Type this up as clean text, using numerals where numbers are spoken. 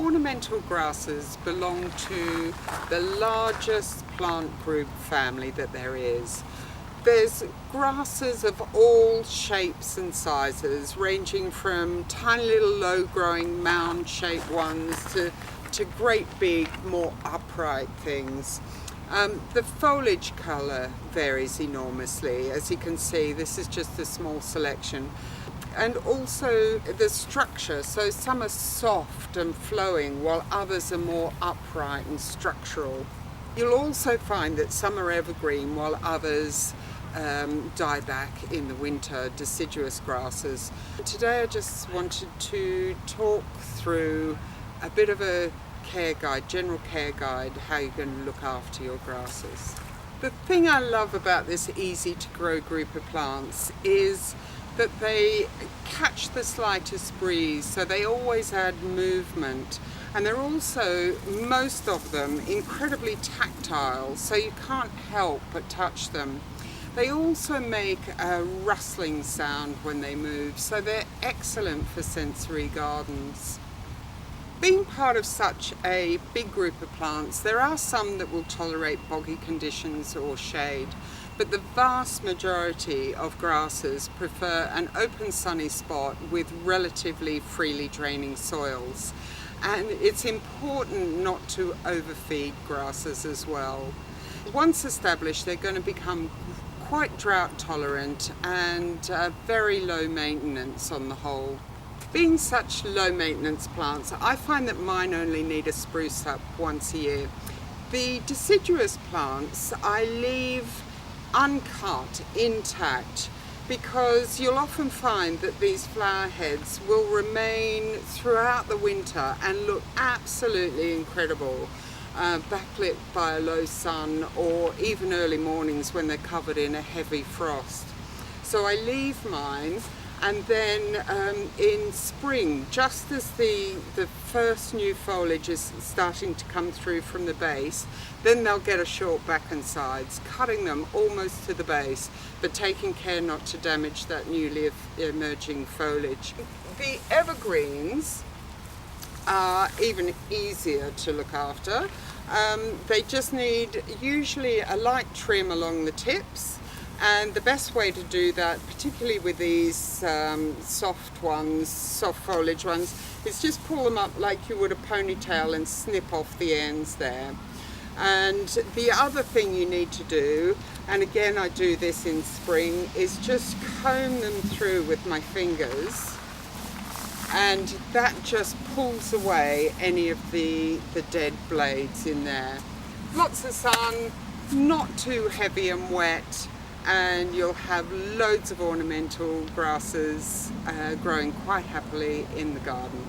ornamental grasses belong to the largest plant group family that there is. There's grasses of all shapes and sizes, ranging from tiny little low-growing mound-shaped ones to great big, more upright things. The foliage colour varies enormously. As you can see, this is just a small selection. And also the structure, so some are soft and flowing while others are more upright and structural. You'll also find that some are evergreen while others die back in the winter, deciduous grasses. Today I just wanted to talk through a bit of a care guide, general care guide, how you can look after your grasses. The thing I love about this easy to grow group of plants is that they catch the slightest breeze, so they always add movement, and they're also, most of them, incredibly tactile, so you can't help but touch them. They also make a rustling sound when they move, so they're excellent for sensory gardens. Being part of such a big group of plants, there are some that will tolerate boggy conditions or shade, but the vast majority of grasses prefer an open sunny spot with relatively freely draining soils. And it's important not to overfeed grasses as well. Once established, they're going to become quite drought tolerant and very low maintenance on the whole. Being such low maintenance plants, I find that mine only need a spruce up once a year. The deciduous plants I leave uncut, intact, because you'll often find that these flower heads will remain throughout the winter and look absolutely incredible, backlit by a low sun or even early mornings when they're covered in a heavy frost. So I leave mine, and then in spring, just as the first new foliage is starting to come through from the base, then they'll get a short back and sides, cutting them almost to the base, but taking care not to damage that newly emerging foliage. The evergreens are even easier to look after. They just need usually a light trim along the tips. And the best way to do that, particularly with these soft foliage ones, is just pull them up like you would a ponytail and snip off the ends there. And the other thing you need to do, and again I do this in spring, is just comb them through with my fingers, and that just pulls away any of the dead blades in there. Lots of sun, not too heavy and wet, and you'll have loads of ornamental grasses growing quite happily in the garden.